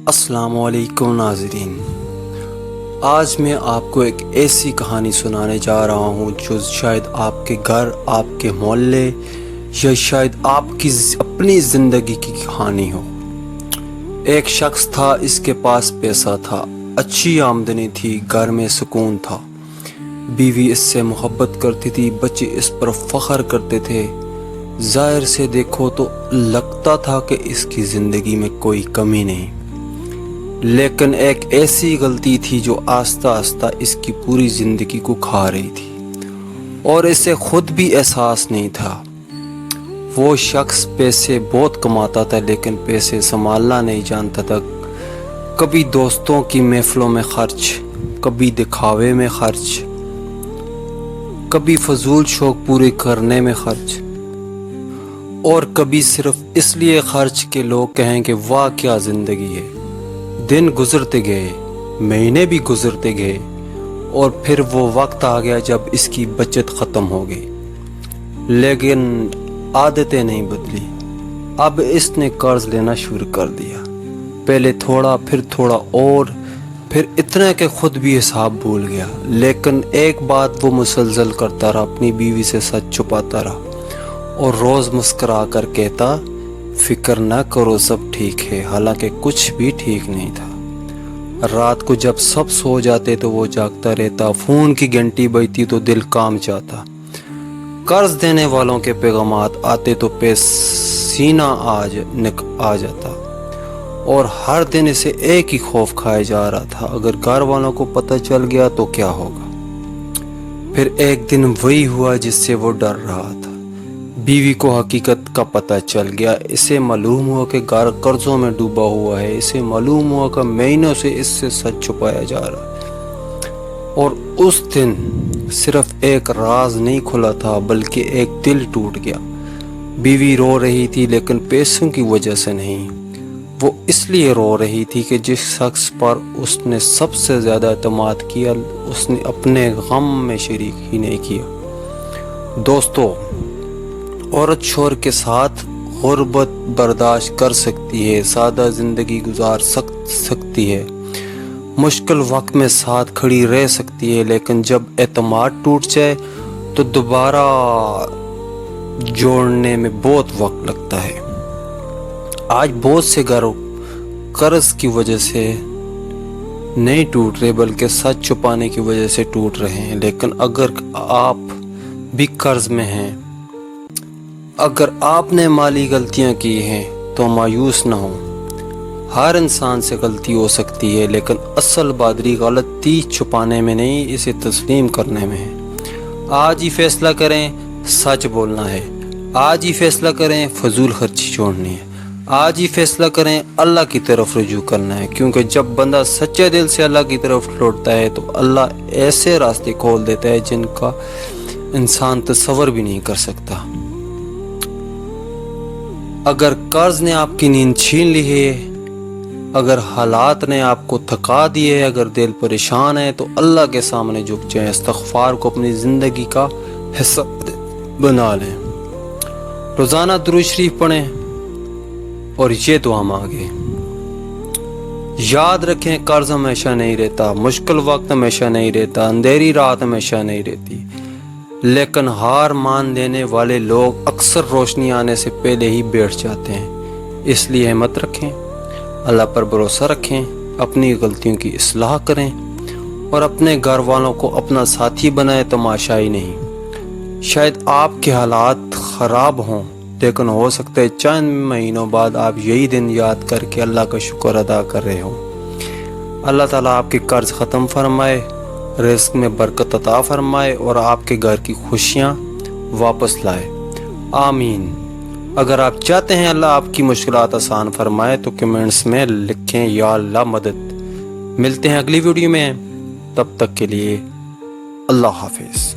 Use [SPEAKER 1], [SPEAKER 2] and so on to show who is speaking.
[SPEAKER 1] السلام علیکم ناظرین، آج میں آپ کو ایک ایسی کہانی سنانے جا رہا ہوں جو شاید آپ کے گھر، آپ کے محلے یا شاید آپ کی اپنی زندگی کی کہانی ہو۔ ایک شخص تھا، اس کے پاس پیسہ تھا، اچھی آمدنی تھی، گھر میں سکون تھا، بیوی اس سے محبت کرتی تھی، بچے اس پر فخر کرتے تھے۔ ظاہر سے دیکھو تو لگتا تھا کہ اس کی زندگی میں کوئی کمی نہیں، لیکن ایک ایسی غلطی تھی جو آہستہ آہستہ اس کی پوری زندگی کو کھا رہی تھی اور اسے خود بھی احساس نہیں تھا۔ وہ شخص پیسے بہت کماتا تھا لیکن پیسے سنبھالنا نہیں جانتا تھا۔ کبھی دوستوں کی محفلوں میں خرچ، کبھی دکھاوے میں خرچ، کبھی فضول شوق پورے کرنے میں خرچ، اور کبھی صرف اس لیے خرچ کہ لوگ کہیں کہ واہ کیا زندگی ہے۔ دن گزرتے گئے، مہینے بھی گزرتے گئے، اور پھر وہ وقت آ گیا جب اس کی بچت ختم ہو گئی، لیکن عادتیں نہیں بدلی۔ اب اس نے قرض لینا شروع کر دیا، پہلے تھوڑا، پھر تھوڑا، اور پھر اتنا کہ خود بھی حساب بھول گیا۔ لیکن ایک بات وہ مسلسل کرتا رہا، اپنی بیوی سے سچ چھپاتا رہا اور روز مسکرا کر کہتا فکر نہ کرو سب ٹھیک ہے، حالانکہ کچھ بھی ٹھیک نہیں تھا۔ رات کو جب سب سو جاتے تو وہ جاگتا رہتا، فون کی گھنٹی بجتی تو دل کام جاتا، قرض دینے والوں کے پیغامات آتے تو پسینہ آ جاتا، اور ہر دن اسے ایک ہی خوف کھائے جا رہا تھا، اگر گھر والوں کو پتہ چل گیا تو کیا ہوگا۔ پھر ایک دن وہی ہوا جس سے وہ ڈر رہا تھا، بیوی کو حقیقت کا پتہ چل گیا۔ اسے معلوم ہوا کہ گھر قرضوں میں ڈوبا ہوا ہے، اسے معلوم ہوا کہ مہینوں سے اس سے سچ چھپایا جا رہا ہے، اور اس دن صرف ایک راز نہیں کھلا تھا بلکہ ایک دل ٹوٹ گیا۔ بیوی رو رہی تھی لیکن پیسوں کی وجہ سے نہیں، وہ اس لیے رو رہی تھی کہ جس شخص پر اس نے سب سے زیادہ اعتماد کیا اس نے اپنے غم میں شریک ہی نہیں کیا۔ دوستو، عورت شوہر کے ساتھ غربت برداشت کر سکتی ہے، سادہ زندگی گزار سکتی ہے، مشکل وقت میں ساتھ کھڑی رہ سکتی ہے، لیکن جب اعتماد ٹوٹ جائے تو دوبارہ جوڑنے میں بہت وقت لگتا ہے۔ آج بہت سے گھر قرض کی وجہ سے نہیں ٹوٹ رہے بلکہ سچ چھپانے کی وجہ سے ٹوٹ رہے ہیں۔ لیکن اگر آپ بھی قرض میں ہیں، اگر آپ نے مالی غلطیاں کی ہیں تو مایوس نہ ہوں، ہر انسان سے غلطی ہو سکتی ہے، لیکن اصل بہادری غلطی چھپانے میں نہیں، اسے تسلیم کرنے میں ہے۔ آج ہی فیصلہ کریں سچ بولنا ہے، آج ہی فیصلہ کریں فضول خرچی چھوڑنی ہے، آج ہی فیصلہ کریں اللہ کی طرف رجوع کرنا ہے، کیونکہ جب بندہ سچے دل سے اللہ کی طرف لوٹتا ہے تو اللہ ایسے راستے کھول دیتا ہے جن کا انسان تصور بھی نہیں کر سکتا۔ اگر قرض نے آپ کی نیند چھین لی ہے، اگر حالات نے آپ کو تھکا دیے، اگر دل پریشان ہے تو اللہ کے سامنے جھک جائیں، استغفار کو اپنی زندگی کا حصہ بنا لیں، روزانہ درود شریف پڑھیں اور یہ دعا مانگیں۔ یاد رکھیں قرض ہمیشہ نہیں رہتا، مشکل وقت ہمیشہ نہیں رہتا، اندھیری رات ہمیشہ نہیں رہتی، لیکن ہار مان لینے والے لوگ اکثر روشنی آنے سے پہلے ہی بیٹھ جاتے ہیں۔ اس لیے ہمت رکھیں، اللہ پر بھروسہ رکھیں، اپنی غلطیوں کی اصلاح کریں اور اپنے گھر والوں کو اپنا ساتھی بنائیں، تماشائی نہیں۔ شاید آپ کے حالات خراب ہوں لیکن ہو سکتا ہے چند مہینوں بعد آپ یہی دن یاد کر کے اللہ کا شکر ادا کر رہے ہوں۔ اللہ تعالیٰ آپ کے قرض ختم فرمائے، رزق میں برکت عطا فرمائے اور آپ کے گھر کی خوشیاں واپس لائے، آمین۔ اگر آپ چاہتے ہیں اللہ آپ کی مشکلات آسان فرمائے تو کمنٹس میں لکھیں یا اللہ مدد۔ ملتے ہیں اگلی ویڈیو میں، تب تک کے لیے اللہ حافظ۔